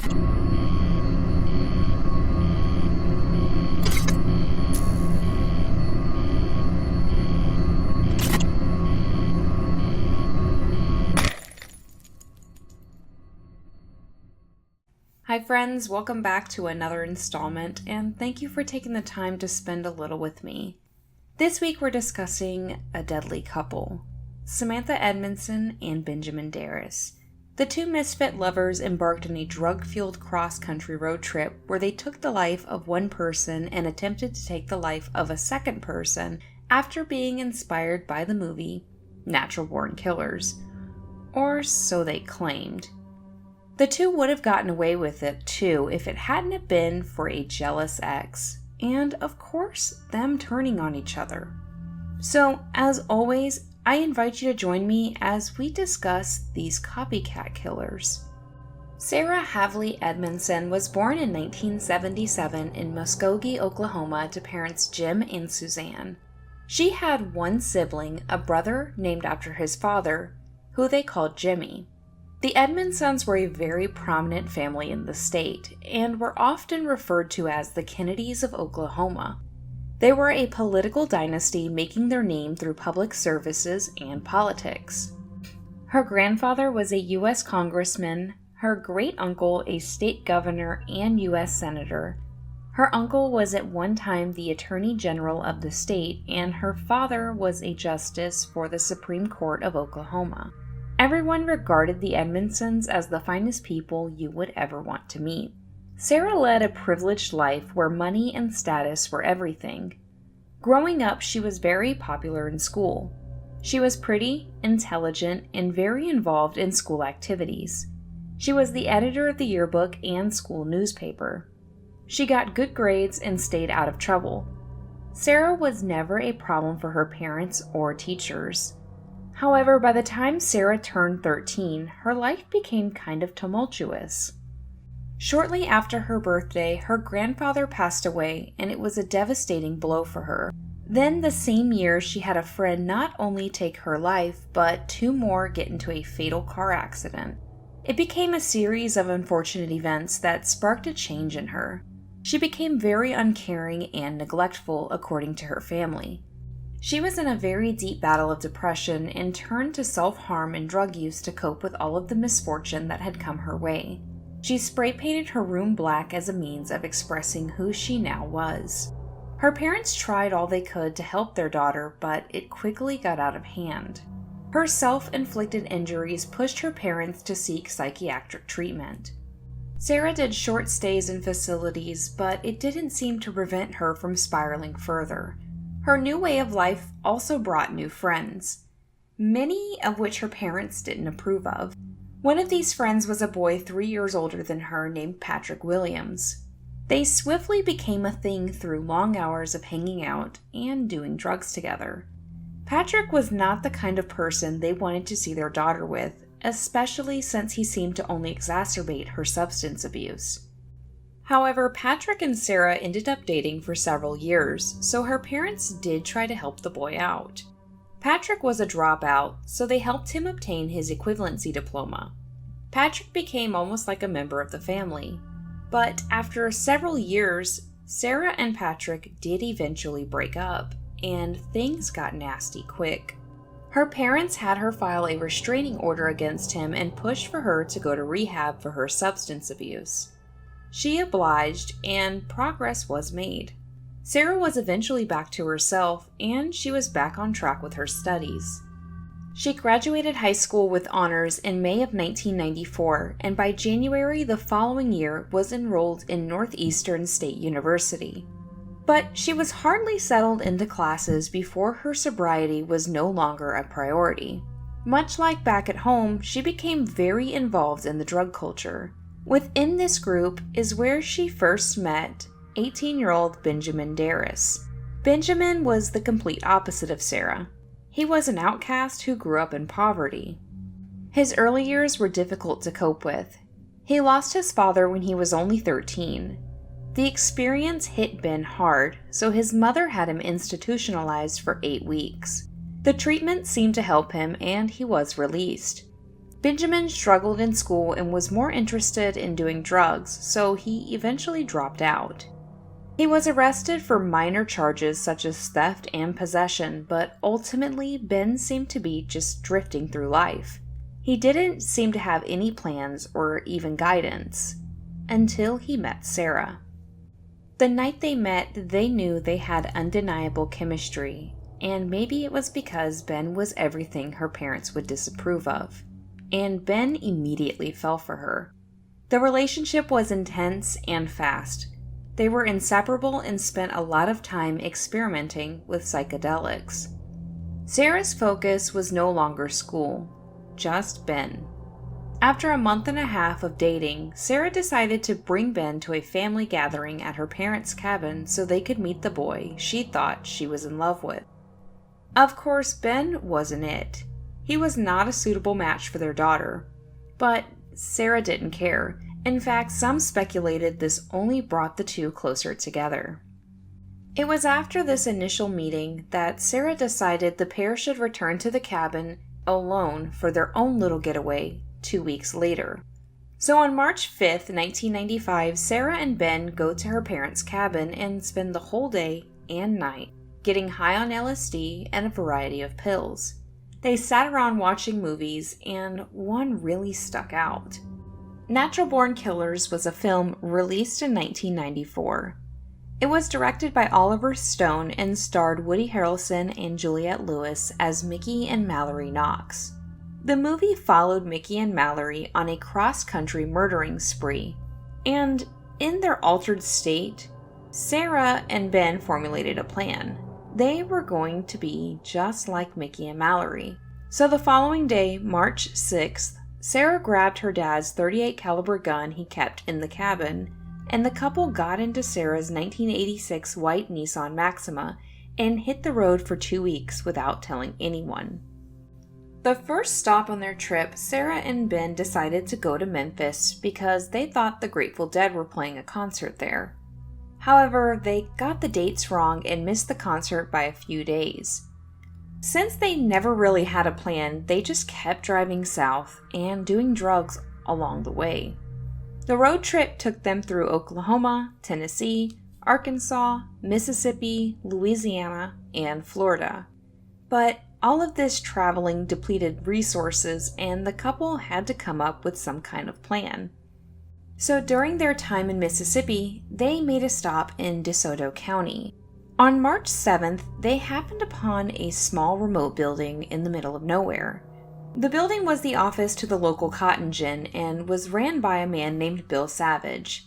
Hi friends, welcome back to another installment, and thank you for taking the time to spend a little with me. This week we're discussing a deadly couple, Samantha Edmondson and Benjamin Darras. The two misfit lovers embarked on a drug-fueled cross-country road trip where they took the life of one person and attempted to take the life of a second person after being inspired by the movie Natural Born Killers. Or so they claimed. The two would have gotten away with it too if it hadn't have been for a jealous ex, and of course, them turning on each other. So, as always, I invite you to join me as we discuss these copycat killers. Sarah Havley Edmondson was born in 1977 in Muskogee, Oklahoma to parents Jim and Suzanne. She had one sibling, a brother named after his father, who they called Jimmy. The Edmondsons were a very prominent family in the state, and were often referred to as the Kennedys of Oklahoma. They were a political dynasty making their name through public services and politics. Her grandfather was a U.S. congressman, her great-uncle a state governor and U.S. senator. Her uncle was at one time the attorney general of the state, and her father was a justice for the Supreme Court of Oklahoma. Everyone regarded the Edmondsons as the finest people you would ever want to meet. Sarah led a privileged life where money and status were everything. Growing up, she was very popular in school. She was pretty, intelligent, and very involved in school activities. She was the editor of the yearbook and school newspaper. She got good grades and stayed out of trouble. Sarah was never a problem for her parents or teachers. However, by the time Sarah turned 13, her life became kind of tumultuous. Shortly after her birthday, her grandfather passed away, and it was a devastating blow for her. Then the same year, she had a friend not only take her life, but two more get into a fatal car accident. It became a series of unfortunate events that sparked a change in her. She became very uncaring and neglectful, according to her family. She was in a very deep battle of depression and turned to self-harm and drug use to cope with all of the misfortune that had come her way. She spray-painted her room black as a means of expressing who she now was. Her parents tried all they could to help their daughter, but it quickly got out of hand. Her self-inflicted injuries pushed her parents to seek psychiatric treatment. Sarah did short stays in facilities, but it didn't seem to prevent her from spiraling further. Her new way of life also brought new friends, many of which her parents didn't approve of. One of these friends was a boy 3 years older than her named Patrick Williams. They swiftly became a thing through long hours of hanging out and doing drugs together. Patrick was not the kind of person they wanted to see their daughter with, especially since he seemed to only exacerbate her substance abuse. However, Patrick and Sarah ended up dating for several years, so her parents did try to help the boy out. Patrick was a dropout, so they helped him obtain his equivalency diploma. Patrick became almost like a member of the family. But after several years, Sarah and Patrick did eventually break up, and things got nasty quick. Her parents had her file a restraining order against him and pushed for her to go to rehab for her substance abuse. She obliged, and progress was made. Sarah was eventually back to herself, and she was back on track with her studies. She graduated high school with honors in May of 1994, and by January the following year was enrolled in Northeastern State University. But she was hardly settled into classes before her sobriety was no longer a priority. Much like back at home, she became very involved in the drug culture. Within this group is where she first met 18-year-old Benjamin Darras. Benjamin was the complete opposite of Sarah. He was an outcast who grew up in poverty. His early years were difficult to cope with. He lost his father when he was only 13. The experience hit Ben hard, so his mother had him institutionalized for 8 weeks. The treatment seemed to help him, and he was released. Benjamin struggled in school and was more interested in doing drugs, so he eventually dropped out. He was arrested for minor charges such as theft and possession, but ultimately Ben seemed to be just drifting through life. He didn't seem to have any plans or even guidance, until he met Sarah. The night they met, they knew they had undeniable chemistry, and maybe it was because Ben was everything her parents would disapprove of. And Ben immediately fell for her. The relationship was intense and fast. They were inseparable and spent a lot of time experimenting with psychedelics. Sarah's focus was no longer school, just Ben. After a month and a half of dating, Sarah decided to bring Ben to a family gathering at her parents' cabin so they could meet the boy she thought she was in love with. Of course, Ben wasn't it. He was not a suitable match for their daughter, but Sarah didn't care. In fact, some speculated this only brought the two closer together. It was after this initial meeting that Sarah decided the pair should return to the cabin alone for their own little getaway 2 weeks later. So on March 5th, 1995, Sarah and Ben go to her parents' cabin and spend the whole day and night getting high on LSD and a variety of pills. They sat around watching movies, and one really stuck out. Natural Born Killers was a film released in 1994. It was directed by Oliver Stone and starred Woody Harrelson and Juliette Lewis as Mickey and Mallory Knox. The movie followed Mickey and Mallory on a cross-country murdering spree, and in their altered state, Sarah and Ben formulated a plan. They were going to be just like Mickey and Mallory. So the following day, March 6th, Sarah grabbed her dad's .38 caliber gun he kept in the cabin, and the couple got into Sarah's 1986 white Nissan Maxima and hit the road for 2 weeks without telling anyone. The first stop on their trip, Sarah and Ben decided to go to Memphis because they thought the Grateful Dead were playing a concert there. However, they got the dates wrong and missed the concert by a few days. Since they never really had a plan, they just kept driving south and doing drugs along the way. The road trip took them through Oklahoma, Tennessee, Arkansas, Mississippi, Louisiana, and Florida. But all of this traveling depleted resources, and the couple had to come up with some kind of plan. So during their time in Mississippi, they made a stop in DeSoto County. On March 7th, they happened upon a small remote building in the middle of nowhere. The building was the office to the local cotton gin and was ran by a man named Bill Savage.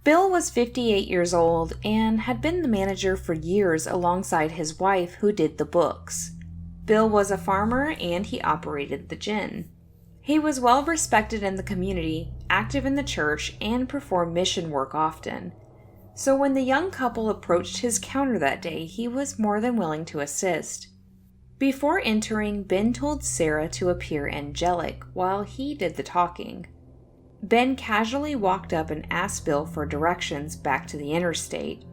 Bill was 58 years old and had been the manager for years alongside his wife who did the books. Bill was a farmer and he operated the gin. He was well respected in the community, active in the church, and performed mission work often. So when the young couple approached his counter that day, he was more than willing to assist. Before entering, Ben told Sarah to appear angelic while he did the talking. Ben casually walked up and asked Bill for directions back to the interstate.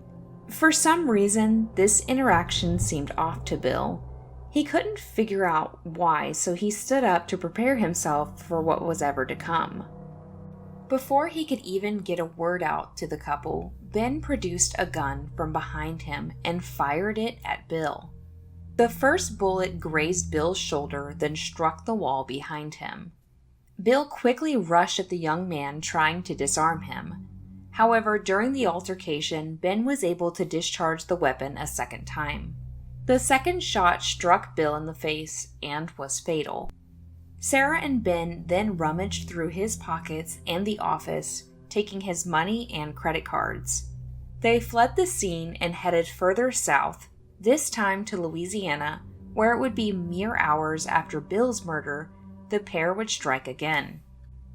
For some reason, this interaction seemed off to Bill. He couldn't figure out why, so he stood up to prepare himself for what was ever to come. Before he could even get a word out to the couple, Ben produced a gun from behind him and fired it at Bill. The first bullet grazed Bill's shoulder, then struck the wall behind him. Bill quickly rushed at the young man, trying to disarm him. However, during the altercation, Ben was able to discharge the weapon a second time. The second shot struck Bill in the face and was fatal. Sarah and Ben then rummaged through his pockets and the office, taking his money and credit cards. They fled the scene and headed further south, this time to Louisiana, where it would be mere hours after Bill's murder, the pair would strike again.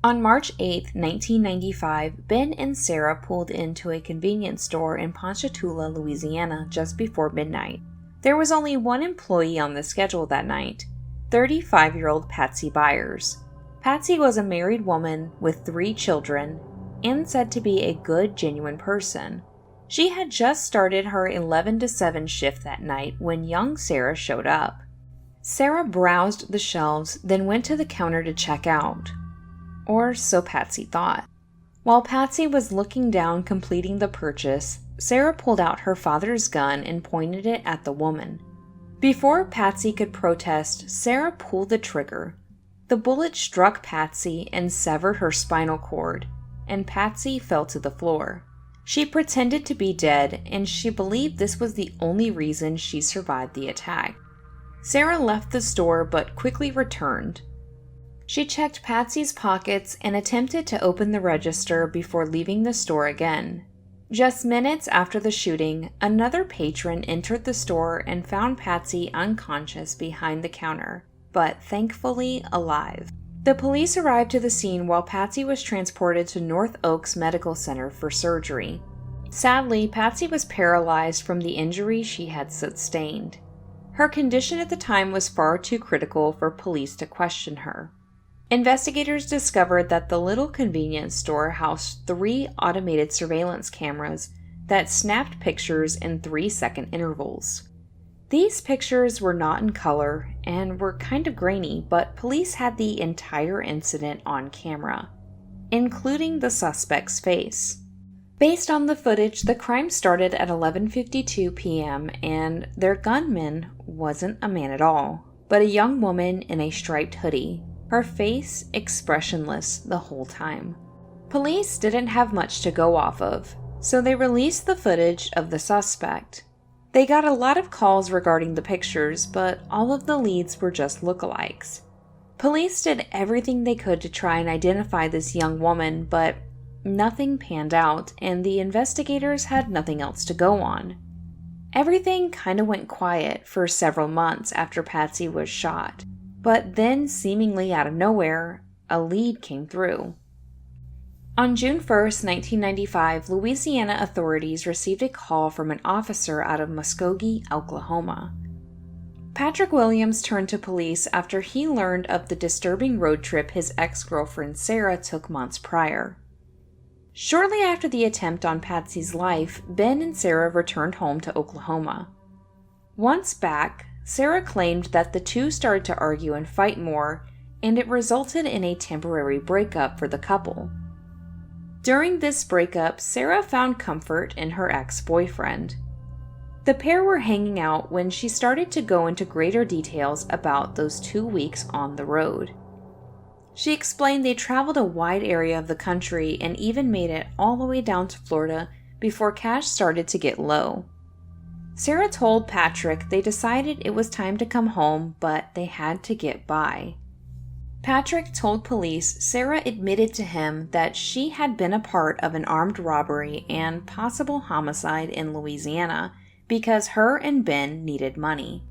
On March 8, 1995, Ben and Sarah pulled into a convenience store in Ponchatoula, Louisiana, just before midnight. There was only one employee on the schedule that night, 35-year-old Patsy Byers. Patsy was a married woman with 3 children and said to be a good, genuine person. She had just started her 11 to 7 shift that night when young Sarah showed up. Sarah browsed the shelves, then went to the counter to check out. Or so Patsy thought. While Patsy was looking down completing the purchase, Sarah pulled out her father's gun and pointed it at the woman. Before Patsy could protest, Sarah pulled the trigger. The bullet struck Patsy and severed her spinal cord, and Patsy fell to the floor. She pretended to be dead, and she believed this was the only reason she survived the attack. Sarah left the store but quickly returned. She checked Patsy's pockets and attempted to open the register before leaving the store again. Just minutes after the shooting, another patron entered the store and found Patsy unconscious behind the counter, but thankfully alive. The police arrived to the scene while Patsy was transported to North Oaks Medical Center for surgery. Sadly, Patsy was paralyzed from the injury she had sustained. Her condition at the time was far too critical for police to question her. Investigators discovered that the little convenience store housed 3 automated surveillance cameras that snapped pictures in 3-second intervals. These pictures were not in color and were kind of grainy, but police had the entire incident on camera, including the suspect's face. Based on the footage, the crime started at 11:52 p.m. and their gunman wasn't a man at all, but a young woman in a striped hoodie, her face expressionless the whole time. Police didn't have much to go off of, so they released the footage of the suspect. They got a lot of calls regarding the pictures, but all of the leads were just lookalikes. Police did everything they could to try and identify this young woman, but nothing panned out, and the investigators had nothing else to go on. Everything kind of went quiet for several months after Patsy was shot, but then seemingly out of nowhere, a lead came through. On June 1st, 1995, Louisiana authorities received a call from an officer out of Muskogee, Oklahoma. Patrick Williams turned to police after he learned of the disturbing road trip his ex-girlfriend Sarah took months prior. Shortly after the attempt on Patsy's life, Ben and Sarah returned home to Oklahoma. Once back, Sarah claimed that the two started to argue and fight more, and it resulted in a temporary breakup for the couple. During this breakup, Sarah found comfort in her ex-boyfriend. The pair were hanging out when she started to go into greater details about those 2 weeks on the road. She explained they traveled a wide area of the country and even made it all the way down to Florida before cash started to get low. Sarah told Patrick they decided it was time to come home, but they had to get by. Patrick told police Sarah admitted to him that she had been a part of an armed robbery and possible homicide in Louisiana because her and Ben needed money.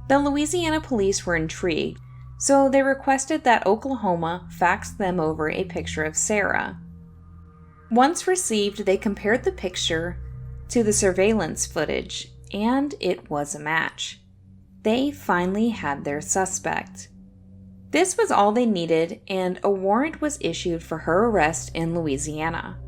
The Louisiana police were intrigued, so they requested that Oklahoma fax them over a picture of Sarah. Once received, they compared the picture to the surveillance footage, and it was a match. They finally had their suspect. This was all they needed, and a warrant was issued for her arrest in Louisiana.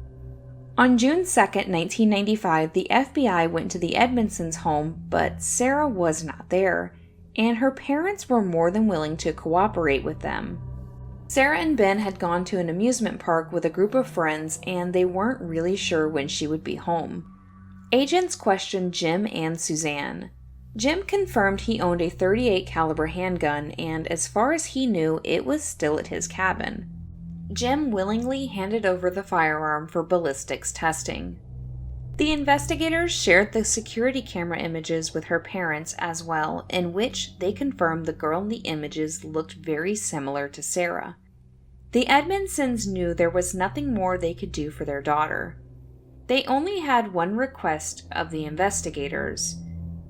On June 2, 1995, the FBI went to the Edmondsons' home, but Sarah was not there, and her parents were more than willing to cooperate with them. Sarah and Ben had gone to an amusement park with a group of friends, and they weren't really sure when she would be home. Agents questioned Jim and Suzanne. Jim confirmed he owned a .38 caliber handgun, and as far as he knew, it was still at his cabin. Jim willingly handed over the firearm for ballistics testing. The investigators shared the security camera images with her parents as well, in which they confirmed the girl in the images looked very similar to Sarah. The Edmondsons knew there was nothing more they could do for their daughter. They only had one request of the investigators,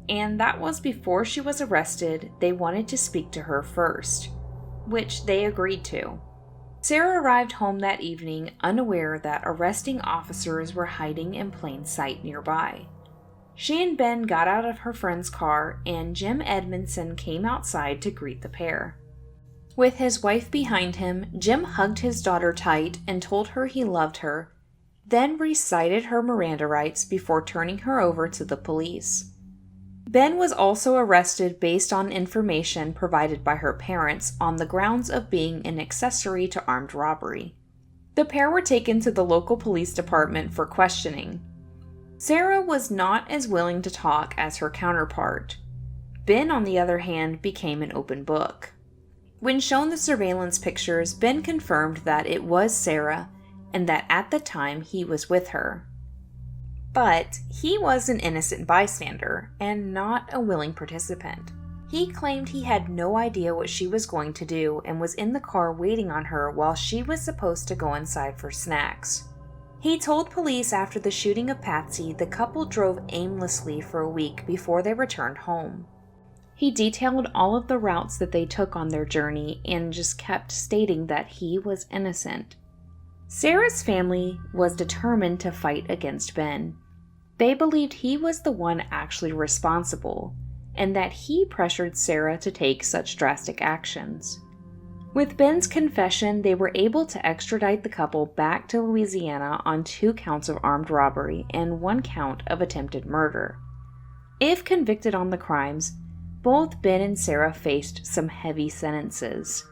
and that was before she was arrested, they wanted to speak to her first, which they agreed to. Sarah arrived home that evening unaware that arresting officers were hiding in plain sight nearby. She and Ben got out of her friend's car, and Jim Edmondson came outside to greet the pair. With his wife behind him, Jim hugged his daughter tight and told her he loved her, then recited her Miranda rights before turning her over to the police. Ben was also arrested based on information provided by her parents on the grounds of being an accessory to armed robbery. The pair were taken to the local police department for questioning. Sarah was not as willing to talk as her counterpart. Ben, on the other hand, became an open book. When shown the surveillance pictures, Ben confirmed that it was Sarah and that at the time he was with her. But he was an innocent bystander and not a willing participant. He claimed he had no idea what she was going to do and was in the car waiting on her while she was supposed to go inside for snacks. He told police after the shooting of Patsy the couple drove aimlessly for a week before they returned home. He detailed all of the routes that they took on their journey and just kept stating that he was innocent. Sarah's family was determined to fight against Ben. They believed he was the one actually responsible, and that he pressured Sarah to take such drastic actions. With Ben's confession, they were able to extradite the couple back to Louisiana on 2 counts of armed robbery and 1 count of attempted murder. If convicted on the crimes, both Ben and Sarah faced some heavy sentences.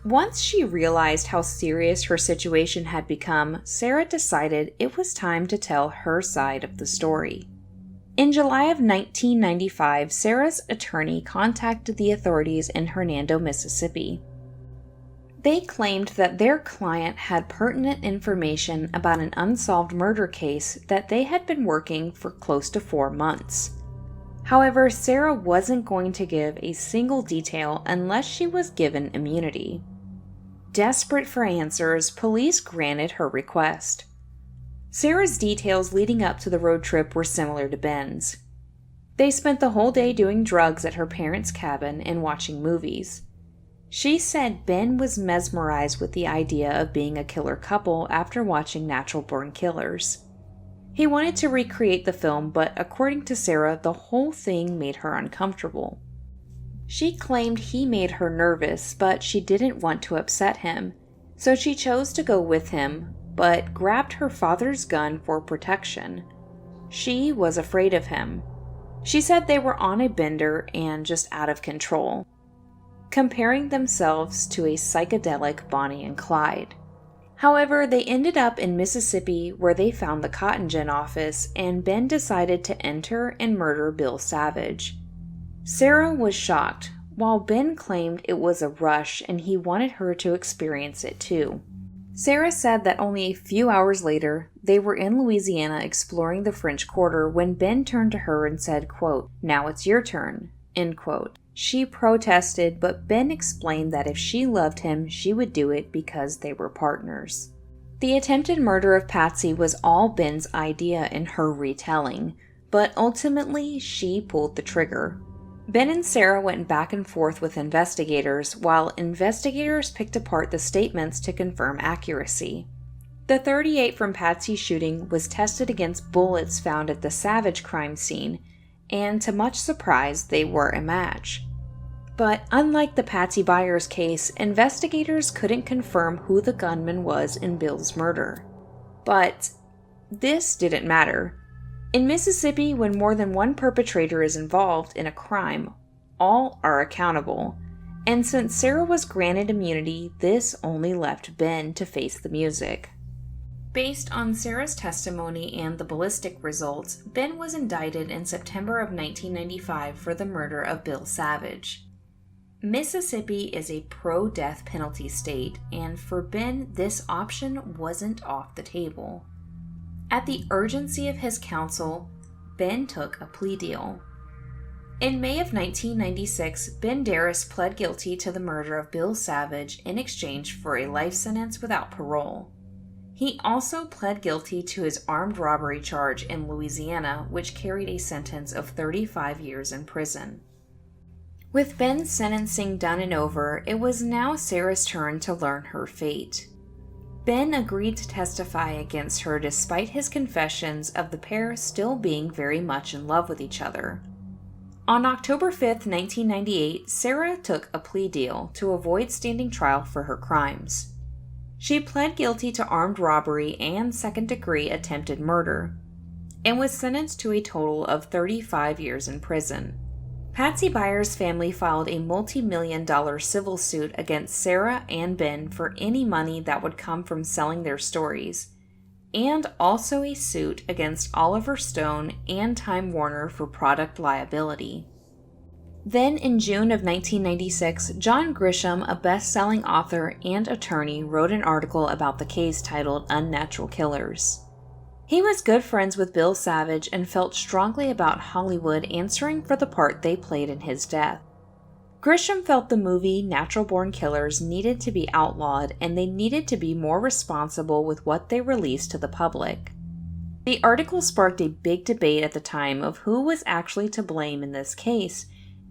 Once she realized how serious her situation had become, Sarah decided it was time to tell her side of the story. In July of 1995, Sarah's attorney contacted the authorities in Hernando, Mississippi. They claimed that their client had pertinent information about an unsolved murder case that they had been working for close to 4 months. However, Sarah wasn't going to give a single detail unless she was given immunity. Desperate for answers, police granted her request. Sarah's details leading up to the road trip were similar to Ben's. They spent the whole day doing drugs at her parents' cabin and watching movies. She said Ben was mesmerized with the idea of being a killer couple after watching Natural Born Killers. He wanted to recreate the film, but according to Sarah, the whole thing made her uncomfortable. She claimed he made her nervous, but she didn't want to upset him, so she chose to go with him, but grabbed her father's gun for protection. She was afraid of him. She said they were on a bender and just out of control, comparing themselves to a psychedelic Bonnie and Clyde. However, they ended up in Mississippi where they found the cotton gin office, and Ben decided to enter and murder Bill Savage. Sarah was shocked, while Ben claimed it was a rush and he wanted her to experience it too. Sarah said that only a few hours later, they were in Louisiana exploring the French Quarter when Ben turned to her and said, quote, "Now it's your turn," end quote. She protested, but Ben explained that if she loved him, she would do it because they were partners. The attempted murder of Patsy was all Ben's idea in her retelling, but ultimately she pulled the trigger. Ben and Sarah went back and forth with investigators, while investigators picked apart the statements to confirm accuracy. The .38 from Patsy's shooting was tested against bullets found at the Savage crime scene, and to much surprise, they were a match. But unlike the Patsy Byers case, investigators couldn't confirm who the gunman was in Bill's murder. But this didn't matter. In Mississippi, when more than one perpetrator is involved in a crime, all are accountable. And since Sarah was granted immunity, this only left Ben to face the music. Based on Sarah's testimony and the ballistic results, Ben was indicted in September of 1995 for the murder of Bill Savage. Mississippi is a pro-death penalty state, and for Ben, this option wasn't off the table. At the urgency of his counsel, Ben took a plea deal. In May of 1996, Ben Darras pled guilty to the murder of Bill Savage in exchange for a life sentence without parole. He also pled guilty to his armed robbery charge in Louisiana, which carried a sentence of 35 years in prison. With Ben's sentencing done and over, it was now Sarah's turn to learn her fate. Ben agreed to testify against her despite his confessions of the pair still being very much in love with each other. On October 5, 1998, Sarah took a plea deal to avoid standing trial for her crimes. She pled guilty to armed robbery and second-degree attempted murder. and was sentenced to a total of 35 years in prison. Patsy Byers' family filed a multi-million-dollar civil suit against Sarah and Ben for any money that would come from selling their stories, and also a suit against Oliver Stone and Time Warner for product liability. Then, in June of 1996, John Grisham, a best-selling author and attorney, wrote an article about the case titled Unnatural Killers. He was good friends with Bill Savage and felt strongly about Hollywood answering for the part they played in his death. Grisham felt the movie Natural Born Killers needed to be outlawed, and they needed to be more responsible with what they released to the public. The article sparked a big debate at the time of who was actually to blame in this case,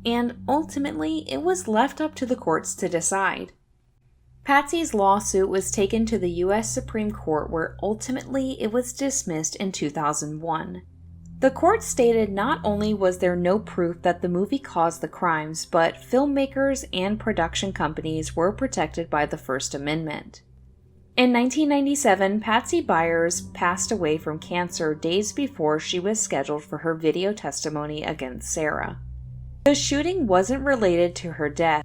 and ultimately it was left up to the courts to decide. Patsy's lawsuit was taken to the U.S. Supreme Court, where ultimately it was dismissed in 2001. The court stated not only was there no proof that the movie caused the crimes, but filmmakers and production companies were protected by the First Amendment. In 1997, Patsy Byers passed away from cancer days before she was scheduled for her video testimony against Sarah. The shooting wasn't related to her death,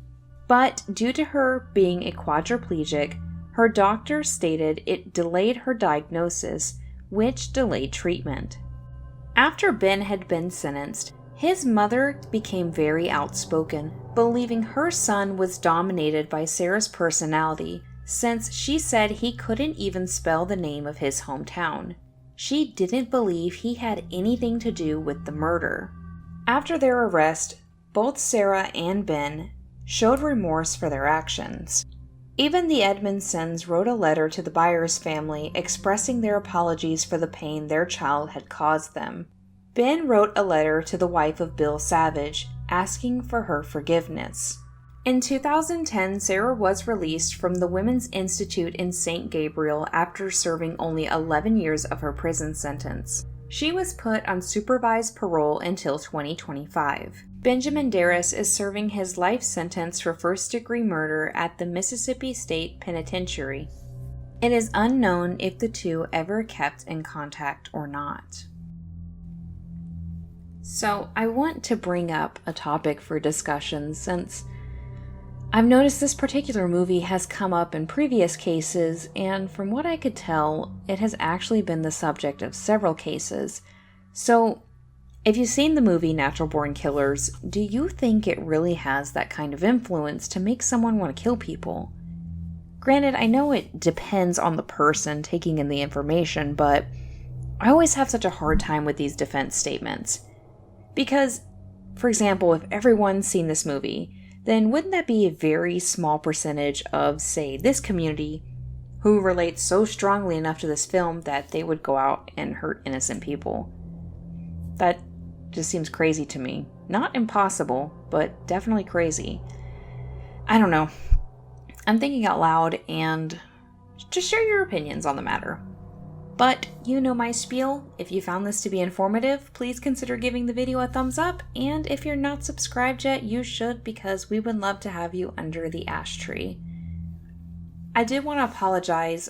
but due to her being a quadriplegic, her doctor stated it delayed her diagnosis, which delayed treatment. After Ben had been sentenced, his mother became very outspoken, believing her son was dominated by Sarah's personality, since she said he couldn't even spell the name of his hometown. She didn't believe he had anything to do with the murder. After their arrest, both Sarah and Ben showed remorse for their actions. Even the Edmondsons wrote a letter to the Byers family expressing their apologies for the pain their child had caused them. Ben wrote a letter to the wife of Bill Savage, asking for her forgiveness. In 2010, Sarah was released from the Women's Institute in St. Gabriel after serving only 11 years of her prison sentence. She was put on supervised parole until 2025. Benjamin Darras is serving his life sentence for first-degree murder at the Mississippi State Penitentiary. It is unknown if the two ever kept in contact or not. So, I want to bring up a topic for discussion since I've noticed this particular movie has come up in previous cases, and from what I could tell, it has actually been the subject of several cases. So, if you've seen the movie Natural Born Killers, do you think it really has that kind of influence to make someone want to kill people? Granted, I know it depends on the person taking in the information, but I always have such a hard time with these defense statements. Because, for example, if everyone's seen this movie, then wouldn't that be a very small percentage of, say, this community who relates so strongly enough to this film that they would go out and hurt innocent people? That just seems crazy to me. Not impossible, but definitely crazy. I don't know. I'm thinking out loud, and just share your opinions on the matter. But you know my spiel. If you found this to be informative, please consider giving the video a thumbs up, and if you're not subscribed yet, you should, because we would love to have you under the ash tree. I did want to apologize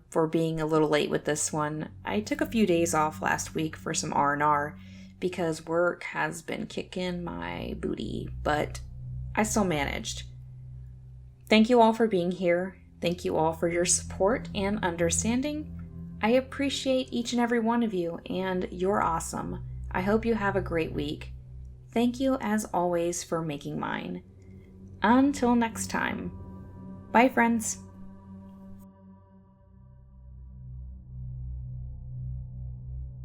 for being a little late with this one. I took a few days off last week for some R&R because work has been kicking my booty, but I still managed. Thank you all for being here. Thank you all for your support and understanding. I appreciate each and every one of you, and you're awesome. I hope you have a great week. Thank you, as always, for making mine. Until next time. Bye, friends.